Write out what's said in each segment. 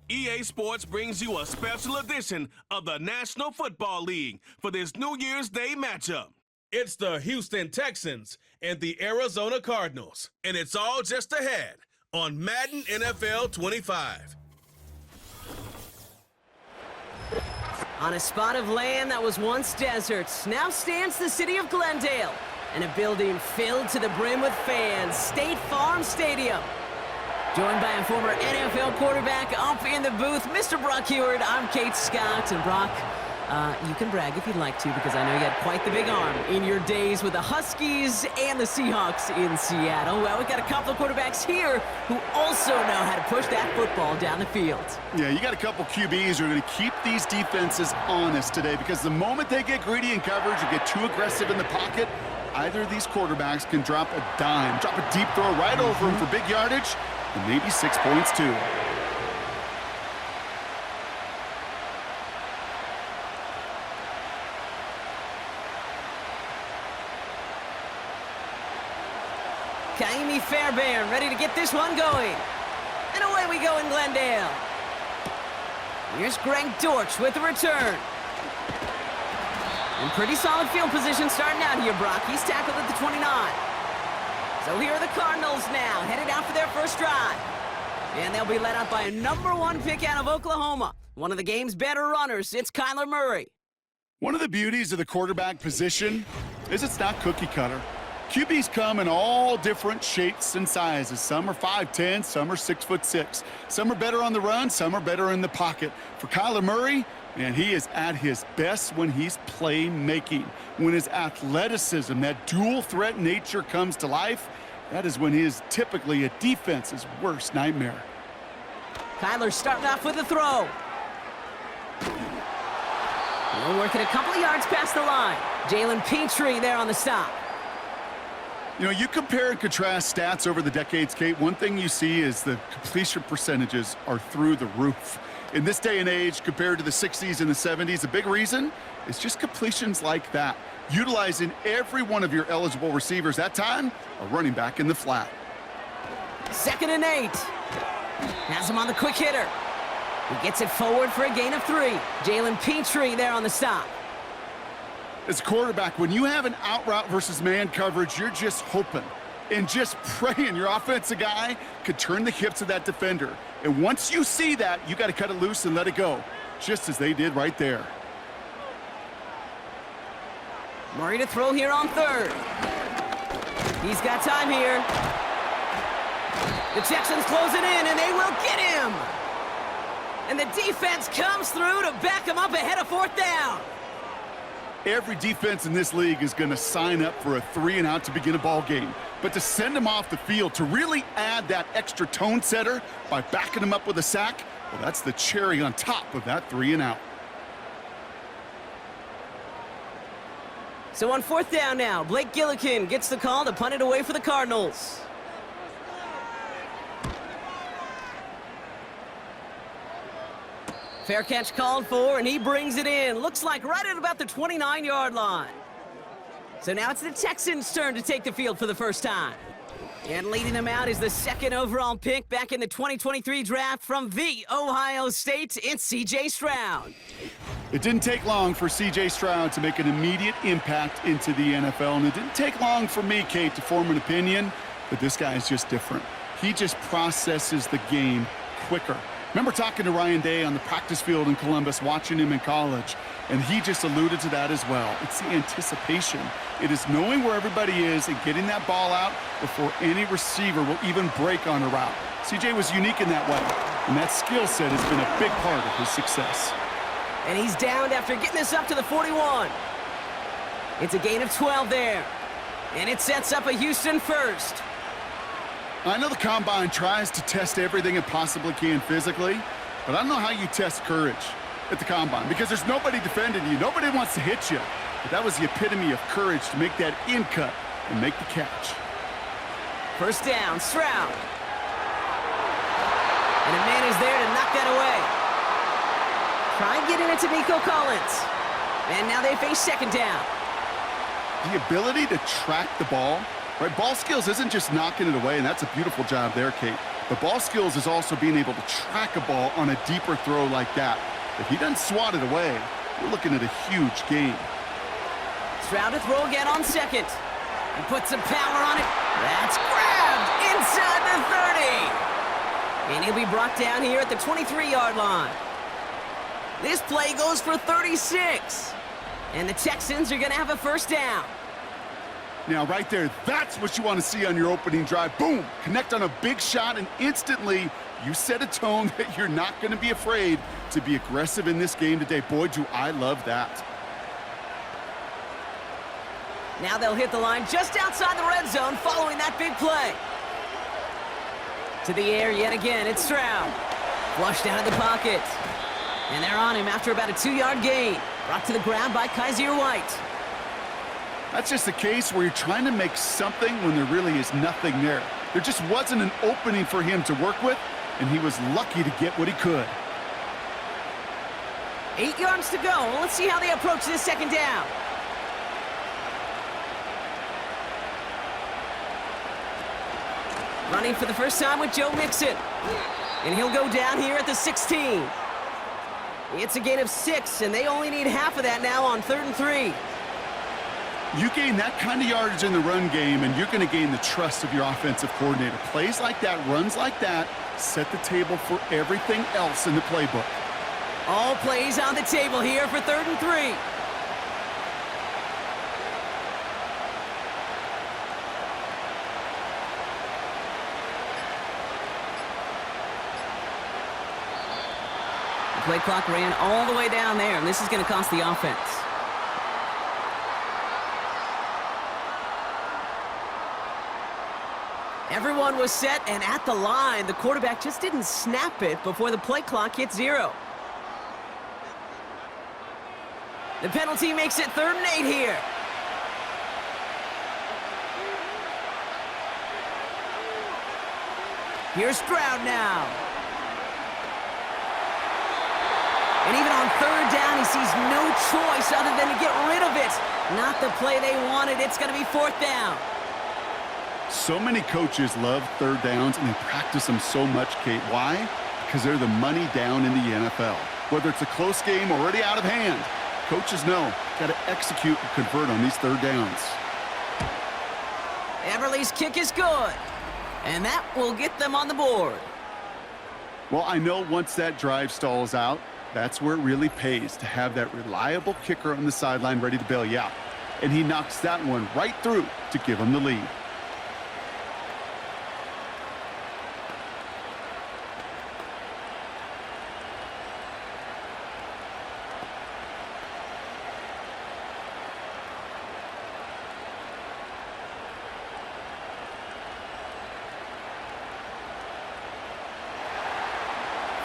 EA Sports brings you a special edition of the National Football League for this New Year's Day matchup. It's the Houston Texans and the Arizona Cardinals, and it's all just ahead on Madden NFL 25. On a spot of land that was once desert, now stands the city of Glendale, and a building filled to the brim with fans, State Farm Stadium. Joined by a former NFL quarterback up in the booth, Mr. Brock Heward. I'm Kate Scott, and Brock, you can brag if you'd like to, because I know you had quite the big arm in your days with the Huskies and the Seahawks in Seattle. Well, we've got a couple of quarterbacks here who also know how to push that football down the field. Yeah, you got a couple QBs who are going to keep these defenses honest today, because the moment they get greedy in coverage or get too aggressive in the pocket, either of these quarterbacks can drop a dime, drop a deep throw right over them for big yardage, and maybe 6 points too. Kaimi Fairbairn ready to get this one going. And away we go in Glendale. Here's Greg Dortch with the return. In pretty solid field position starting out here, Brock. He's tackled at the 29. So here are the Cardinals now, headed out for their first drive. And they'll be led out by a #1 pick out of Oklahoma. One of the game's better runners, it's Kyler Murray. One of the beauties of the quarterback position is it's not cookie cutter. QBs come in all different shapes and sizes. Some are 5'10", some are 6'6". Some are better on the run, some are better in the pocket. For Kyler Murray, man, he is at his best when he's playmaking. When his athleticism, that dual threat nature comes to life, that is when he is typically a defense's worst nightmare. Kyler starting off with a throw. We're working a couple of yards past the line. Jalen Petrie there on the stop. You know, you compare and contrast stats over the decades, Kate. One thing you see is the completion percentages are through the roof. In this day and age, compared to the 60s and the 70s, a big reason is just completions like that. Utilizing every one of your eligible receivers. That time, a running back in the flat. 2nd and 8. Has him on the quick hitter. He gets it forward for a gain of 3. Jalen Petrie there on the stop. As a quarterback, when you have an out route versus man coverage, you're just hoping and just praying your offensive guy could turn the hips of that defender. And once you see that, you got to cut it loose and let it go, just as they did right there. Murray to throw here on 3rd. He's got time here. The Texans close it in, and they will get him. And the defense comes through to back him up ahead of 4th down. Every defense in this league is going to sign up for a 3-and-out to begin a ball game. But to send them off the field, to really add that extra tone setter by backing them up with a sack, well, that's the cherry on top of that 3-and-out. So on 4th down now, Blake Gillikin gets the call to punt it away for the Cardinals. Fair catch called for, and he brings it in. Looks like right at about the 29-yard line. So now it's the Texans' turn to take the field for the first time. And leading them out is the 2nd overall pick back in the 2023 draft from the Ohio State. It's C.J. Stroud. It didn't take long for C.J. Stroud to make an immediate impact into the NFL, and it didn't take long for me, Kate, to form an opinion, but this guy is just different. He just processes the game quicker. Remember talking to Ryan Day on the practice field in Columbus, watching him in college, and he just alluded to that as well. It's the anticipation. It is knowing where everybody is and getting that ball out before any receiver will even break on a route. CJ was unique in that way, and that skill set has been a big part of his success. And he's downed after getting this up to the 41. It's a gain of 12 there, and it sets up a Houston first. I know the Combine tries to test everything it possibly can physically, but I don't know how you test courage at the Combine, because there's nobody defending you. Nobody wants to hit you. But that was the epitome of courage to make that in cut and make the catch. First down, Stroud. And a man is there to knock that away. Try getting it to Nico Collins. And now they face 2nd down. The ability to track the ball, right? Ball skills isn't just knocking it away, and that's a beautiful job there, Kate. The ball skills is also being able to track a ball on a deeper throw like that. If he doesn't swat it away, we're looking at a huge gain. Stroud to throw again on second. He puts some power on it. That's grabbed inside the 30. And he'll be brought down here at the 23-yard line. This play goes for 36. And the Texans are going to have a first down. Now, right there, that's what you want to see on your opening drive. Boom! Connect on a big shot, and instantly you set a tone that you're not going to be afraid to be aggressive in this game today. Boy, do I love that. Now they'll hit the line just outside the red zone following that big play. To the air yet again, it's Stroud. Flushed out of the pocket. And they're on him after about a 2-yard gain. Brought to the ground by Kaiser White. That's just a case where you're trying to make something when there really is nothing there. There just wasn't an opening for him to work with, and he was lucky to get what he could. 8 yards to go. Let's see how they approach this second down. Running for the first time with Joe Mixon. And he'll go down here at the 16. It's a gain of 6, and they only need half of that now on 3rd and 3. You gain that kind of yardage in the run game, and you're going to gain the trust of your offensive coordinator. Plays like that, runs like that, set the table for everything else in the playbook. All plays on the table here for 3rd and 3. Play clock ran all the way down there, and this is going to cost the offense. Everyone was set and at the line. The quarterback just didn't snap it before the play clock hit 0. The penalty makes it 3rd and 8 here. Here's Stroud now. And even on 3rd down, he sees no choice other than to get rid of it. Not the play they wanted. It's going to be 4th down. So many coaches love 3rd downs, and they practice them so much, Kate. Why? Because they're the money down in the NFL. Whether it's a close game or already out of hand, coaches know got to execute and convert on these 3rd downs. Everly's kick is good. And that will get them on the board. Well, I know once that drive stalls out, that's where it really pays to have that reliable kicker on the sideline ready to bail you out. And he knocks that one right through to give him the lead.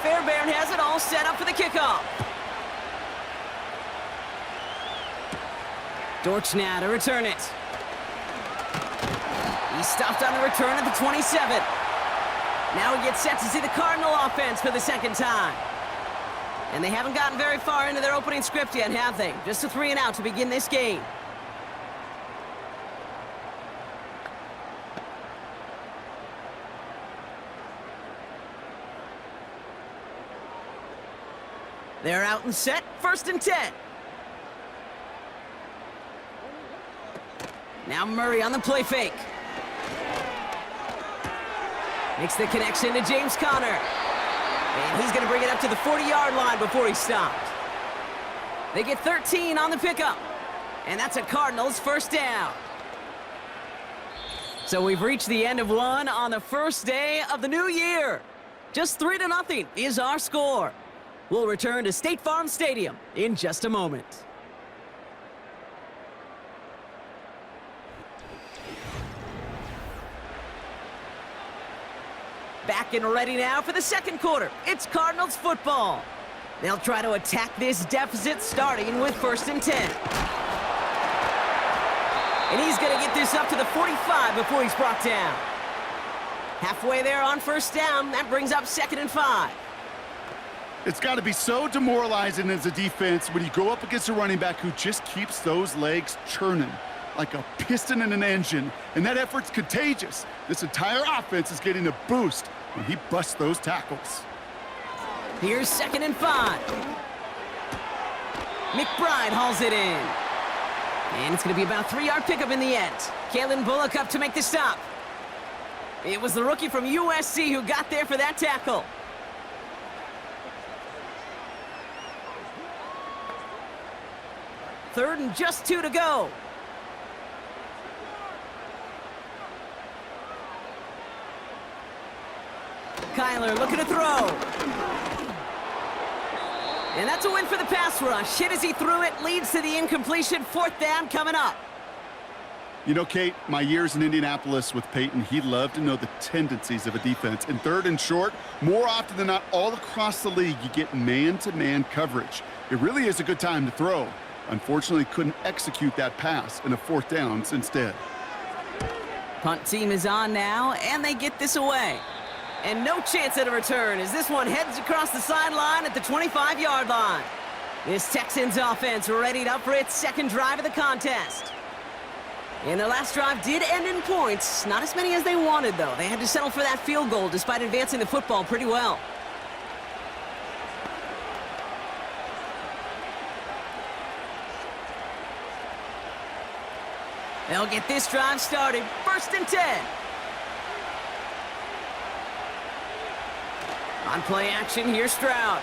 Fairbairn has it all set up for the kickoff. Dortch now to return it. He stopped on the return at the 27. Now he gets set to see the Cardinal offense for the second time. And they haven't gotten very far into their opening script yet, have they? Just a 3 and out to begin this game. They're out and set, 1st and 10. Now Murray on the play fake. Makes the connection to James Conner. And he's going to bring it up to the 40-yard line before he stopped. They get 13 on the pickup. And that's a Cardinals first down. So we've reached the end of one on the first day of the new year. Just 3-0 is our score. We'll return to State Farm Stadium in just a moment. Back and ready now for the second quarter. It's Cardinals football. They'll try to attack this deficit starting with 1st and 10. And he's going to get this up to the 45 before he's brought down. Halfway there on 1st down. That brings up 2nd and 5. It's got to be so demoralizing as a defense when you go up against a running back who just keeps those legs churning. like a piston in an engine, and that effort's contagious. This entire offense is getting a boost when he busts those tackles. Here's 2nd and 5. McBride hauls it in. And it's going to be about a 3-yard pickup in the end. Kalen Bullock up to make the stop. It was the rookie from USC who got there for that tackle. Third and just 2 to go. Kyler looking to throw. And that's a win for the pass rush. Hit as he threw it, leads to the incompletion. 4th down coming up. You know, Kate, my years in Indianapolis with Peyton, he loved to know the tendencies of a defense. In 3rd and short, more often than not, all across the league, you get man-to-man coverage. It really is a good time to throw. Unfortunately, couldn't execute that pass in a 4th down instead. Punt team is on now, and they get this away. And no chance at a return as this one heads across the sideline at the 25-yard line. This Texans offense readied up for its 2nd drive of the contest. And their last drive did end in points. Not as many as they wanted, though. They had to settle for that field goal despite advancing the football pretty well. They'll get this drive started. 1st and 10. On play action, here's Stroud.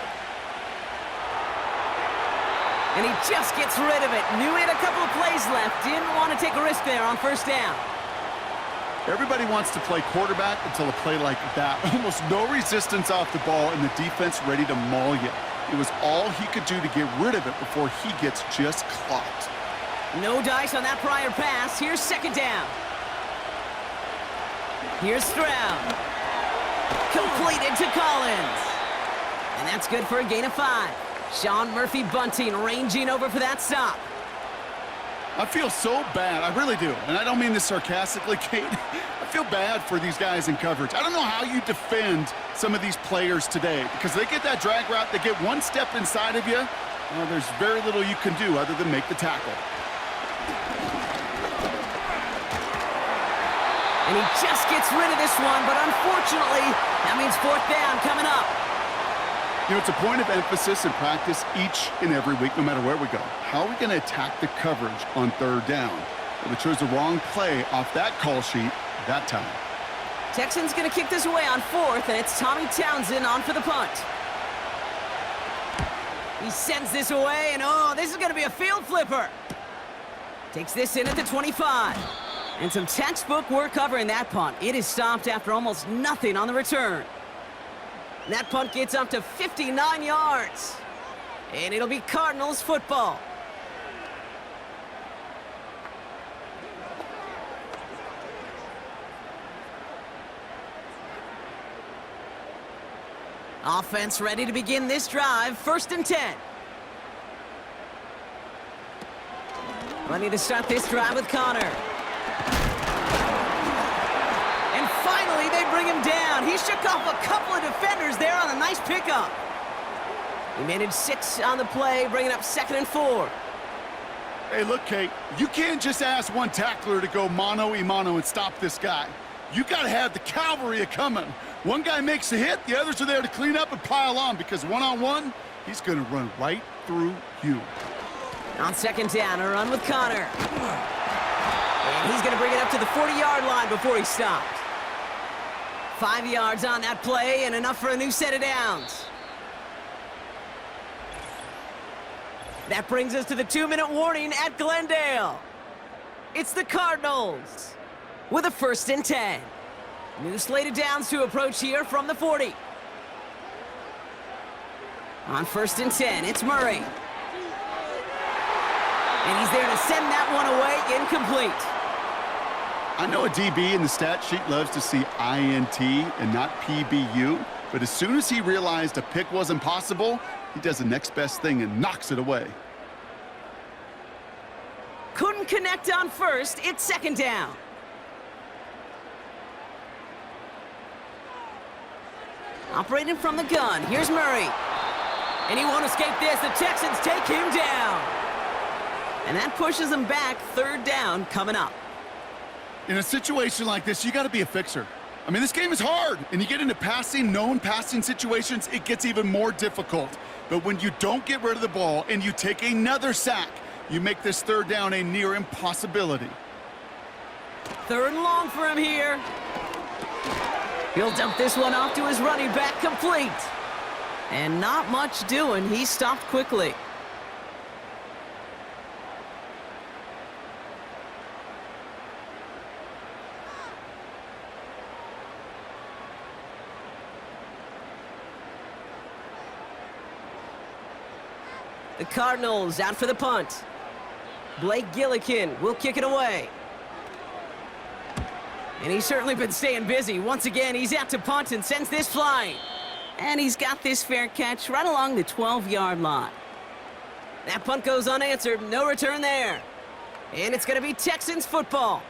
And he just gets rid of it. Knew he had a couple of plays left. Didn't want to take a risk there on 1st down. Everybody wants to play quarterback until a play like that. Almost no resistance off the ball and the defense ready to maul you. It was all he could do to get rid of it before he gets just clocked. No dice on that prior pass. Here's 2nd down. Here's Stroud. Completed to Collins. And that's good for a gain of 5. Sean Murphy Bunting ranging over for that stop. I feel so bad. I really do. And I don't mean this sarcastically, Kate. I feel bad for these guys in coverage. I don't know how you defend some of these players today because they get that drag route, they get one step inside of you. Well, there's very little you can do other than make the tackle. And he just gets rid of this one, but unfortunately, that means 4th down coming up. You know, it's a point of emphasis in practice each and every week, no matter where we go. How are we going to attack the coverage on 3rd down? Well, they chose the wrong play off that call sheet that time. Texans going to kick this away on 4th, and it's Tommy Townsend on for the punt. He sends this away, and oh, this is going to be a field flipper. Takes this in at the 25. And some textbook work covering that punt. It is stopped after almost nothing on the return. That punt gets up to 59 yards. And it'll be Cardinals football. Offense ready to begin this drive. 1st and 10. Ready to start this drive with Connor. And finally, they bring him down. He shook off a couple of defenders there on a nice pickup. He managed 6 on the play, bringing up 2nd and 4. Hey, look, Kate, you can't just ask one tackler to go mano-a-mano and stop this guy. You got to have the cavalry coming. One guy makes a hit, the others are there to clean up and pile on because one-on-one, he's going to run right through you. On 2nd down, a run with Connor. And he's going to bring it up to the 40-yard line before he stopped. 5 yards on that play and enough for a new set of downs. That brings us to the 2-minute warning at Glendale. It's the Cardinals with a 1st and 10. New slated downs to approach here from the 40. On 1st and 10, it's Murray. And he's there to send that one away, incomplete. I know a DB in the stat sheet loves to see INT and not PBU, but as soon as he realized a pick wasn't possible, he does the next best thing and knocks it away. Couldn't connect on 1st, it's 2nd down. Operating from the gun, here's Murray. And he won't escape this, the Texans take him down. And that pushes them back. Third down coming up. In a situation like this, you got to be a fixer. I mean, this game is hard, and you get into known passing situations, it gets even more difficult. But when you don't get rid of the ball and you take another sack, you make this third down a near impossibility. Third and long for him here. He'll dump this one off to his running back, complete. And not much doing. He stopped quickly. The Cardinals out for the punt. Blake Gillikin will kick it away. And he's certainly been staying busy. Once again, he's out to punt and sends this flying. And he's got this fair catch right along the 12-yard line. That punt goes unanswered. No return there. And it's going to be Texans football.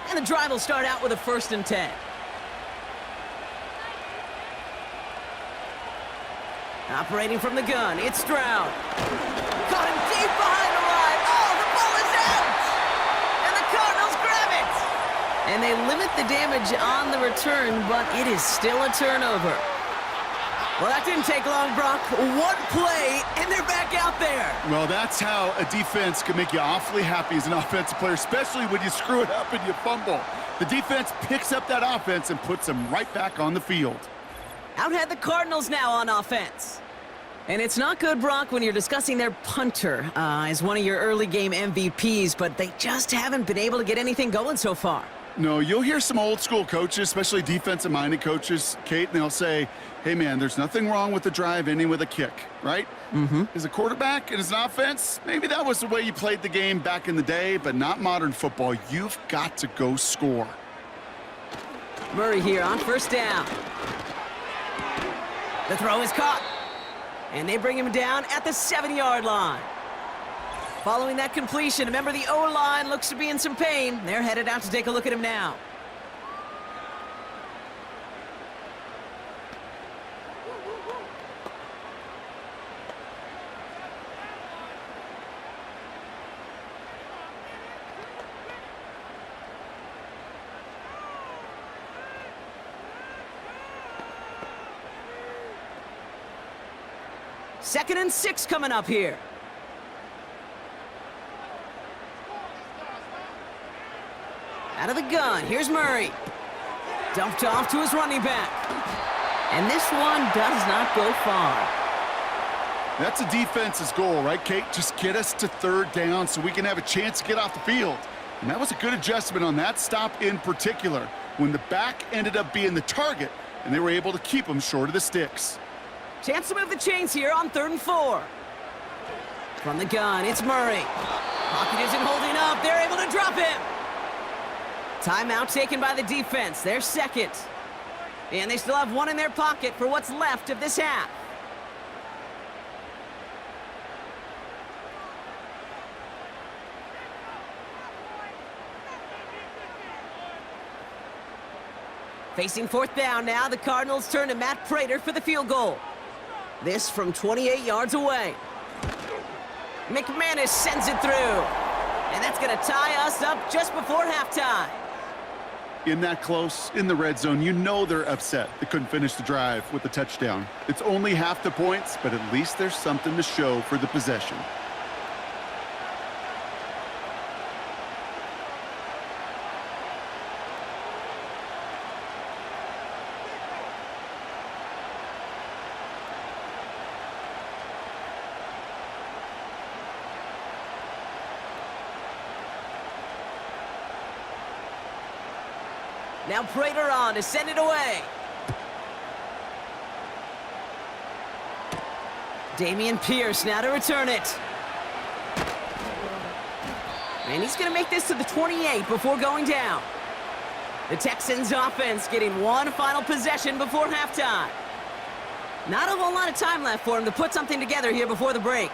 And the drive will start out with a 1st and 10. Operating from the gun, it's Stroud. Caught him deep behind the line. Oh, the ball is out! And the Cardinals grab it! And they limit the damage on the return, but it is still a turnover. Well, that didn't take long, Brock. One play, and they're back out there. Well, that's how a defense can make you awfully happy as an offensive player, especially when you screw it up and you fumble. The defense picks up that offense and puts them right back on the field. Out had the Cardinals now on offense. And it's not good, Brock, when you're discussing their punter as one of your early game MVPs, but they just haven't been able to get anything going so far. No, you'll hear some old school coaches, especially defensive-minded coaches, Kate, and they'll say, hey, man, there's nothing wrong with the drive ending with a kick, right? Mm-hmm. As a quarterback and as an offense, maybe that was the way you played the game back in the day, but not modern football. You've got to go score. Murray here on 1st down. The throw is caught. And they bring him down at the 7-yard line. Following that completion, remember the O-line looks to be in some pain. They're headed out to take a look at him now. Second and 6 coming up here. Out of the gun, here's Murray. Dumped off to his running back. And this one does not go far. That's a defense's goal, right, Kate? Just get us to 3rd down so we can have a chance to get off the field. And that was a good adjustment on that stop in particular, when the back ended up being the target, and they were able to keep him short of the sticks. Chance to move the chains here on 3rd and 4. From the gun, it's Murray. Pocket isn't holding up. They're able to drop him. Timeout taken by the defense. Their second. And they still have one in their pocket for what's left of this half. Facing 4th down now, the Cardinals turn to Matt Prater for the field goal. This from 28 yards away. McManus sends it through. And that's going to tie us up just before halftime. In that close, in the red zone, you know they're upset they couldn't finish the drive with the touchdown. It's only half the points, but at least there's something to show for the possession. Now Prater on to send it away. Damian Pierce now to return it. And he's going to make this to the 28 before going down. The Texans offense getting one final possession before halftime. Not a whole lot of time left for him to put something together here before the break.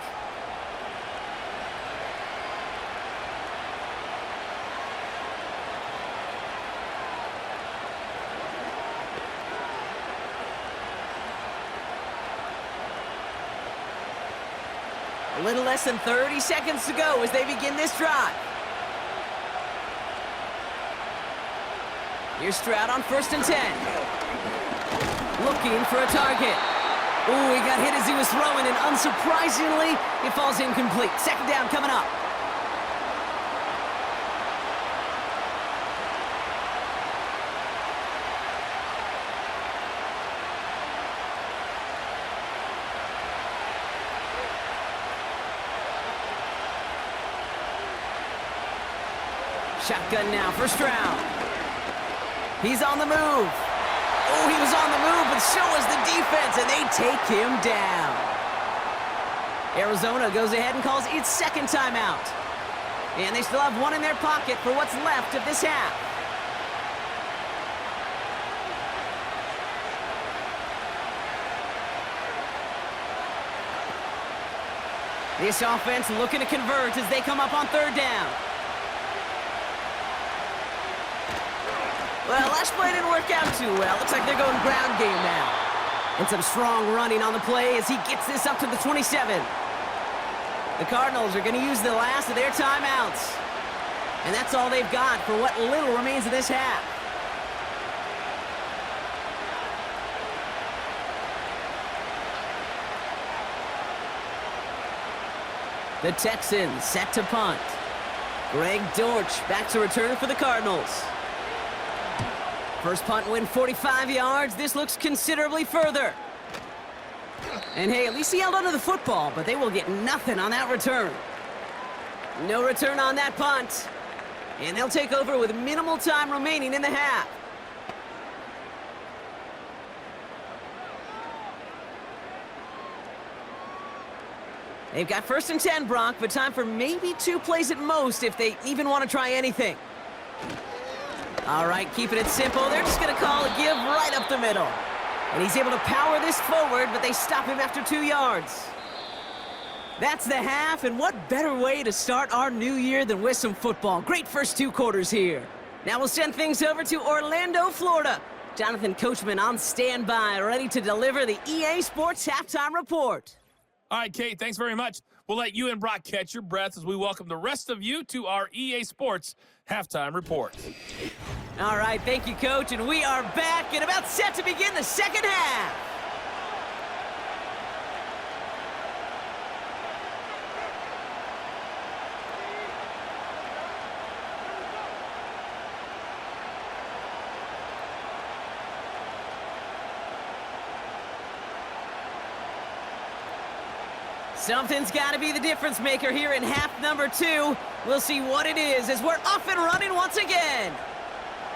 A little less than 30 seconds to go as they begin this drive. Here's Stroud on 1st and 10. Looking for a target. Ooh, he got hit as he was throwing, and unsurprisingly, it falls incomplete. 2nd down coming up. Shotgun now for Stroud. He's on the move. Oh, he was on the move, but so was the defense, and they take him down. Arizona goes ahead and calls its 2nd timeout. And they still have one in their pocket for what's left of this half. This offense looking to convert as they come up on 3rd down. Well, last play didn't work out too well. Looks like they're going ground game now. And some strong running on the play as he gets this up to the 27. The Cardinals are going to use the last of their timeouts. And that's all they've got for what little remains of this half. The Texans set to punt. Greg Dortch back to return for the Cardinals. First punt win 45 yards. This looks considerably further. And hey, at least he held onto the football, but they will get nothing on that return. No return on that punt. And they'll take over with minimal time remaining in the half. They've got 1st and 10, Brock, but time for maybe 2 plays at most if they even want to try anything. All right, keeping it simple. They're just going to call a give right up the middle. And he's able to power this forward, but they stop him after 2 yards. That's the half, and what better way to start our new year than with some football. Great first 2 quarters here. Now we'll send things over to Orlando, Florida. Jonathan Coachman on standby, ready to deliver the EA Sports Halftime Report. All right, Kate, thanks very much. We'll let you and Brock catch your breath as we welcome the rest of you to our EA Sports Halftime Report. All right, thank you, Coach, and we are back and about set to begin the 2nd half. Something's got to be the difference maker here in half number 2. We'll see what it is as we're off and running once again.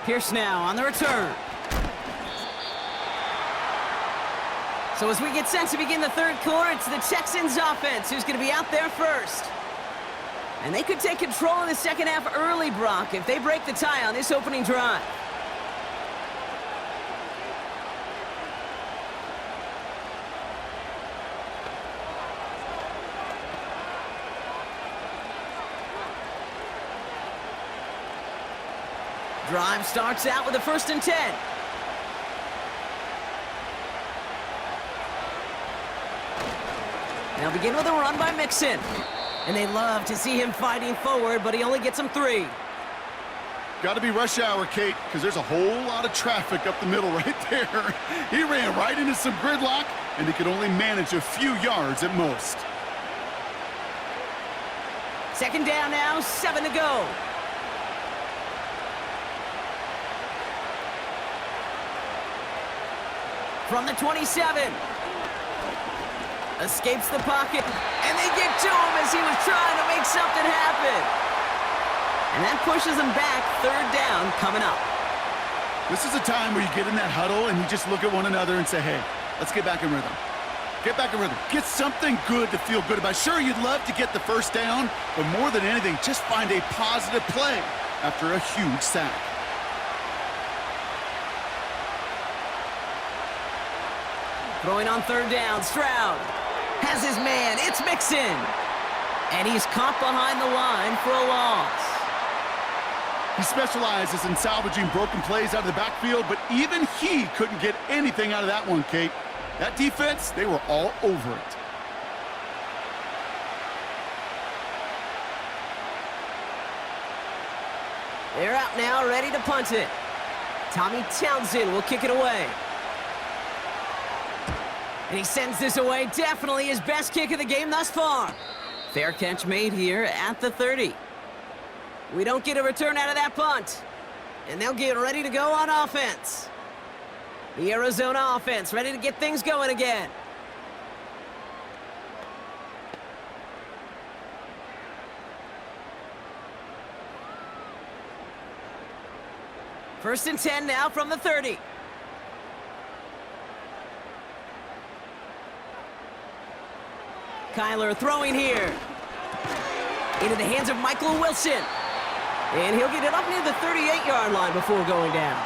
Pierce now on the return. So as we get set to begin the 3rd quarter, it's the Texans offense who's going to be out there first. And they could take control in the 2nd half early, Brock, if they break the tie on this opening drive. Drive starts out with a 1st and 10. They'll begin with a run by Mixon. And they love to see him fighting forward, but he only gets them 3. Got to be rush hour, Kate, because there's a whole lot of traffic up the middle right there. He ran right into some gridlock, and he could only manage a few yards at most. 2nd down now, 7 to go. From the 27. Escapes the pocket, and they get to him as he was trying to make something happen. And that pushes him back. 3rd down coming up. This is a time where you get in that huddle and you just look at one another and say, hey, let's get back in rhythm. Get back in rhythm. Get something good to feel good about. Sure, you'd love to get the 1st down, but more than anything, just find a positive play after a huge sack. Throwing on 3rd down, Stroud has his man. It's Mixon. And he's caught behind the line for a loss. He specializes in salvaging broken plays out of the backfield, but even he couldn't get anything out of that one, Kate. That defense, they were all over it. They're out now, ready to punt it. Tommy Townsend will kick it away. And he sends this away. Definitely his best kick of the game thus far. Fair catch made here at the 30. We don't get a return out of that punt. And they'll get ready to go on offense. The Arizona offense ready to get things going again. First and 10 now from the 30. Kyler throwing here. Into the hands of Michael Wilson. And he'll get it up near the 38-yard line before going down.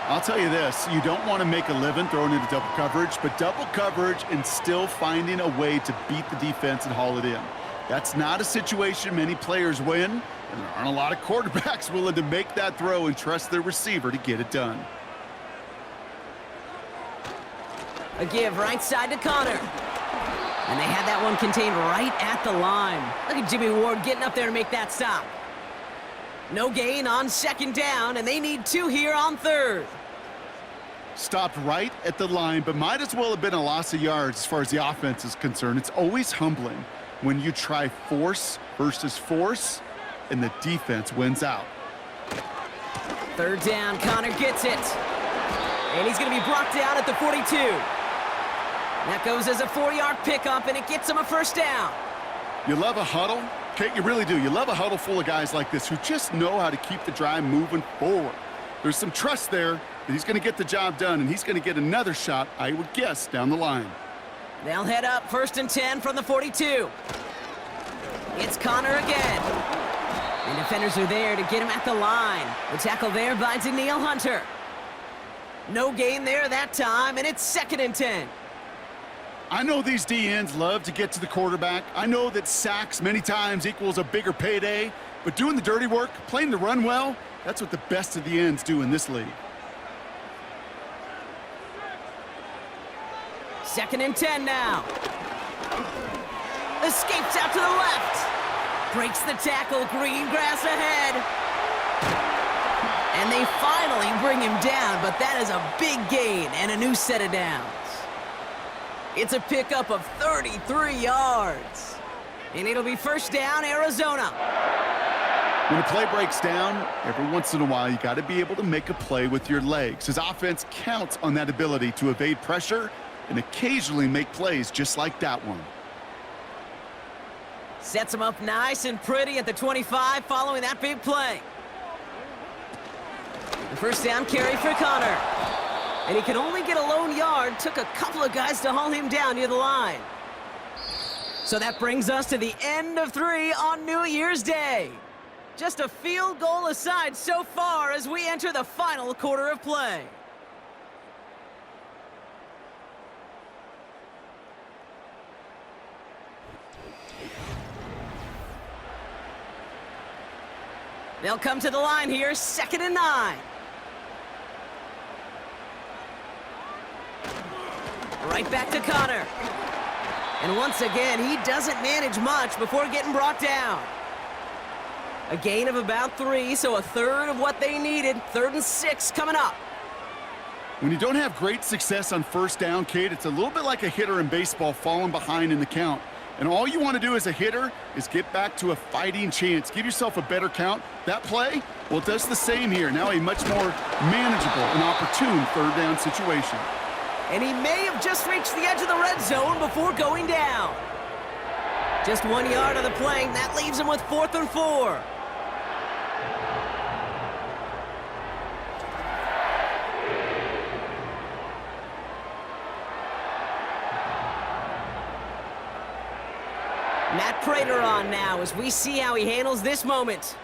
I'll tell you this, you don't want to make a living throwing into double coverage, but double coverage and still finding a way to beat the defense and haul it in. That's not a situation many players win, and there aren't a lot of quarterbacks willing to make that throw and trust their receiver to get it done. A give right side to Connor. And they had that one contained right at the line. Look at Jimmy Ward getting up there to make that stop. No gain on second down, and they need 2 here on third. Stopped right at the line, but might as well have been a loss of yards as far as the offense is concerned. It's always humbling when you try force versus force, and the defense wins out. Third down, Connor gets it. And he's going to be brought down at the 42. That goes as a 4-yard pickup, and it gets him a first down. You love a huddle? Okay, you really do. You love a huddle full of guys like this who just know how to keep the drive moving forward. There's some trust there that he's going to get the job done, and he's going to get another shot, I would guess, down the line. They'll head up first and 10 from the 42. It's Connor again. And defenders are there to get him at the line. The tackle there by Danielle Hunter. No gain there that time, and it's second and 10. I know these DNs love to get to the quarterback. I know that sacks many times equals a bigger payday, but doing the dirty work, playing the run well, that's what the best of the ends do in this league. Second and 10 now. Escapes out to the left. Breaks the tackle, green grass ahead. And they finally bring him down, but that is a big gain and a new set of downs. It's a pickup of 33 yards. And it'll be first down, Arizona. When a play breaks down, every once in a while, you got to be able to make a play with your legs. His offense counts on that ability to evade pressure and occasionally make plays just like that one. Sets him up nice and pretty at the 25 following that big play. The first down carry for Connor. And he can only get a lone yard. Took a couple of guys to haul him down near the line. So that brings us to the end of 3 on New Year's Day. Just a field goal aside so far as we enter the final quarter of play. They'll come to the line here, second and 9. Right back to Connor. And once again, he doesn't manage much before getting brought down. A gain of about 3, so a third of what they needed. 3rd and 6 coming up. When you don't have great success on first down, Kate, it's a little bit like a hitter in baseball falling behind in the count. And all you want to do as a hitter is get back to a fighting chance. Give yourself a better count. That play, well, it does the same here. Now a much more manageable and opportune 3rd down situation. And he may have just reached the edge of the red zone before going down. Just 1 yard of the play. That leaves him with 4th and 4. Matt Prater on now as we see how he handles this moment.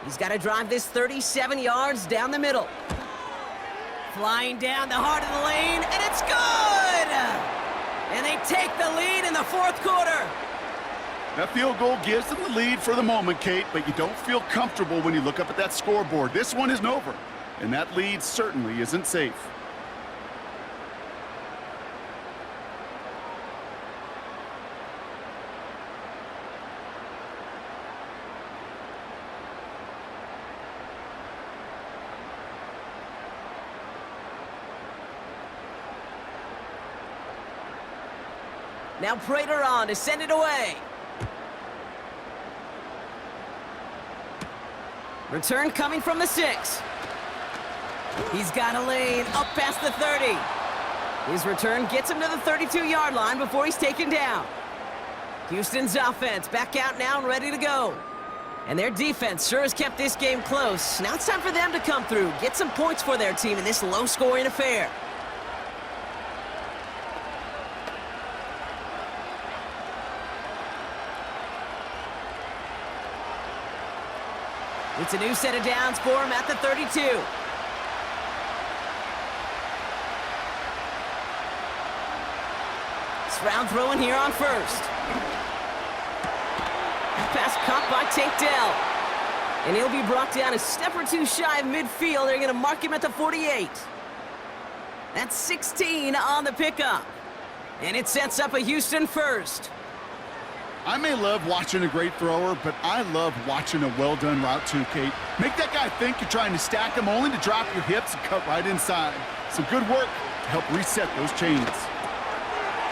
He's got to drive this 37 yards down the middle. Flying down the heart of the lane, and it's good! And they take the lead in the 4th quarter. That field goal gives them the lead for the moment, Kate, but you don't feel comfortable when you look up at that scoreboard. This one isn't over, and that lead certainly isn't safe. Now Prater on to send it away. Return coming from the 6. He's got a lane up past the 30. His return gets him to the 32-yard line before he's taken down. Houston's offense back out now and ready to go. And their defense sure has kept this game close. Now it's time for them to come through, get some points for their team in this low-scoring affair. It's a new set of downs for him at the 32. Stroud throwing here on first. Pass caught by Tank Dell. And he'll be brought down a step or two shy of midfield. They're going to mark him at the 48. That's 16 on the pickup. And it sets up a Houston first. I may love watching a great thrower, but I love watching a well-done route too, Kate. Make that guy think you're trying to stack him only to drop your hips and cut right inside. Some good work to help reset those chains.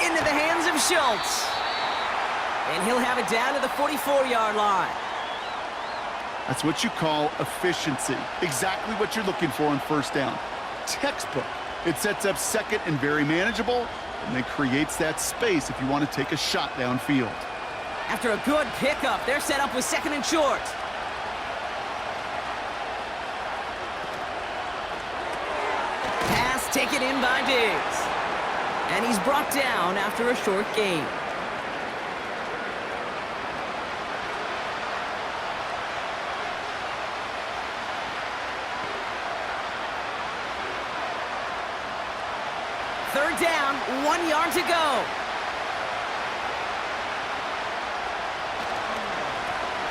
Into the hands of Schultz. And he'll have it down to the 44-yard line. That's what you call efficiency. Exactly what you're looking for on first down. Textbook. It sets up second and very manageable, and then creates that space if you want to take a shot downfield. After a good pickup, they're set up with second and short. Pass taken in by Diggs. And he's brought down after a short gain. Third down, 1 yard to go.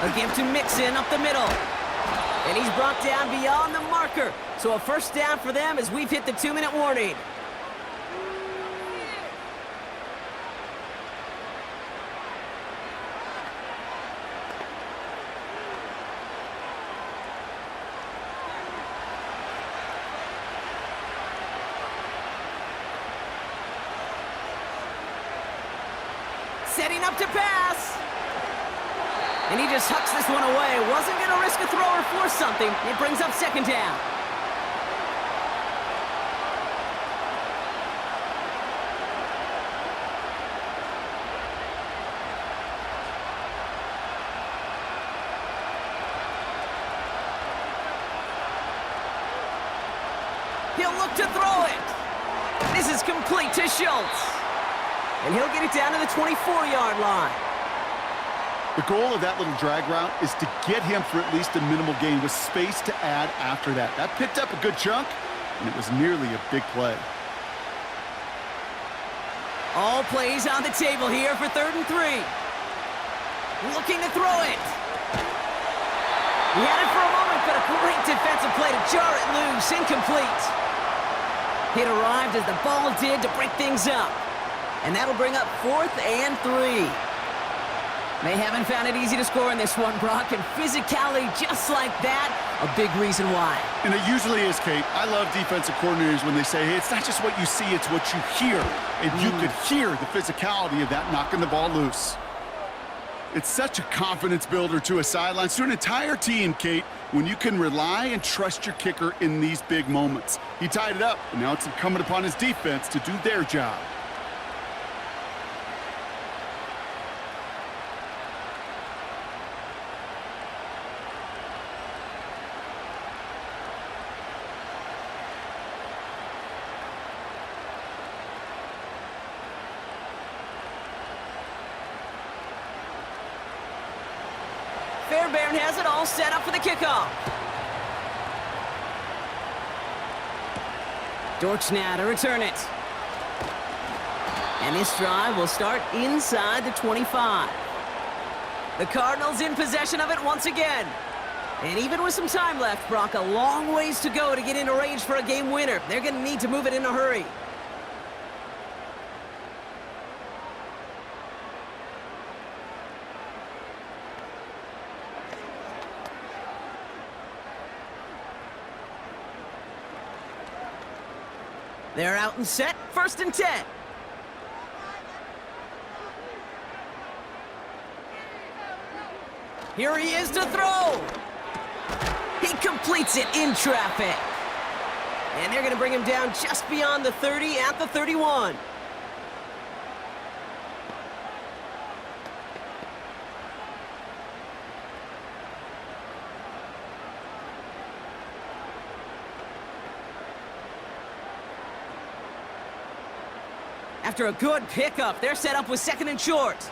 A give to Mixon up the middle. And he's brought down beyond the marker. So a first down for them as we've hit the 2-minute warning. Setting up to pass. And he just hucks this one away. Wasn't going to risk a throw or force something. It brings up second down. He'll look to throw it. This is complete to Schultz. And he'll get it down to the 24-yard line. The goal of that little drag route is to get him for at least a minimal gain with space to add after that. That picked up a good chunk, and it was nearly a big play. All plays on the table here for 3rd and 3. Looking to throw it. He had it for a moment, but a great defensive play to jar it loose. Incomplete. It arrived as the ball did to break things up. And that'll bring up 4th and 3. They haven't found it easy to score in this one, Brock, and physicality just like that, a big reason why. And it usually is, Kate. I love defensive coordinators when they say, hey, it's not just what you see, it's what you hear. And you could hear the physicality of that knocking the ball loose. It's such a confidence builder to a sideline, to an entire team, Kate, when you can rely and trust your kicker in these big moments. He tied it up, and now it's incumbent upon his defense to do their job. Fairbairn has it all set up for the kickoff. Dortch now to return it. And this drive will start inside the 25. The Cardinals in possession of it once again. And even with some time left, Brock, a long ways to go to get into range for a game winner. They're going to need to move it in a hurry. They're out and set, 1st and 10. Here he is to throw. He completes it in traffic. And they're going to bring him down just beyond the 30 at the 31. After a good pickup, they're set up with 2nd and short.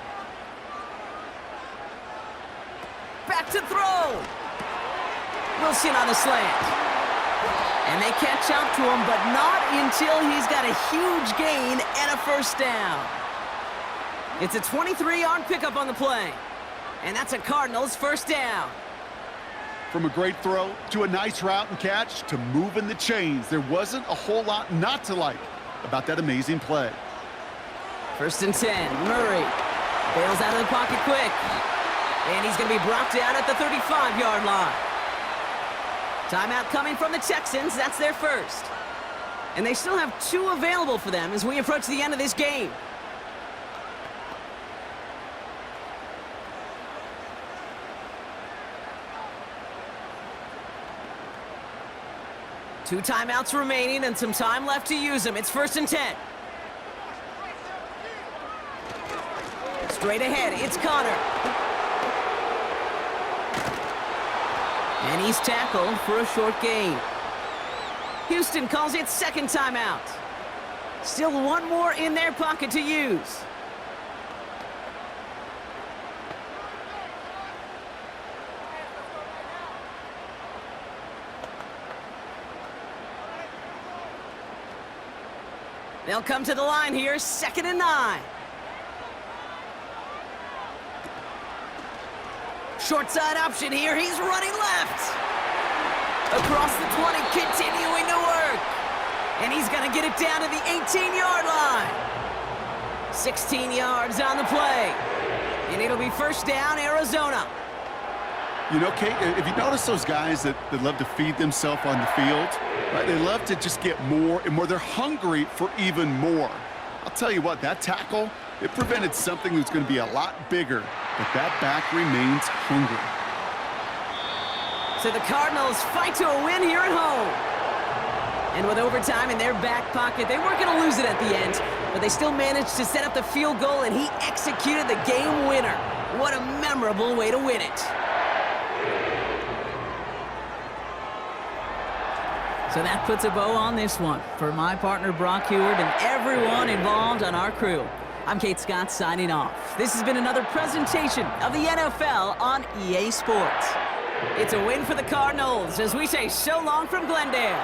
Back to throw. Wilson on the slant. And they catch up to him, but not until he's got a huge gain and a first down. It's a 23-yard pickup on the play. And that's a Cardinals first down. From a great throw to a nice route and catch to moving the chains, there wasn't a whole lot not to like about that amazing play. 1st and 10, Murray bails out of the pocket quick. And he's going to be brought down at the 35-yard line. Timeout coming from the Texans. That's their first. And they still have 2 available for them as we approach the end of this game. Two timeouts remaining and some time left to use them. It's 1st and 10. Straight ahead, it's Connor. And he's tackled for a short gain. Houston calls it 2nd timeout. Still 1 more in their pocket to use. They'll come to the line here, 2nd and 9. Short side option here, he's running left. Across the 20, continuing to work. And he's gonna get it down to the 18-yard line. 16 yards on the play. And it'll be first down, Arizona. You know, Kate, if you notice those guys that love to feed themselves on the field, right? They love to just get more and more. They're hungry for even more. I'll tell you what, that tackle, it prevented something that's going to be a lot bigger, but that back remains hungry. So the Cardinals fight to a win here at home. And with overtime in their back pocket, they weren't going to lose it at the end, but they still managed to set up the field goal, and he executed the game winner. What a memorable way to win it. So that puts a bow on this one. For my partner, Brock Heward, and everyone involved on our crew, I'm Kate Scott signing off. This has been another presentation of the NFL on EA Sports. It's a win for the Cardinals as we say so long from Glendale.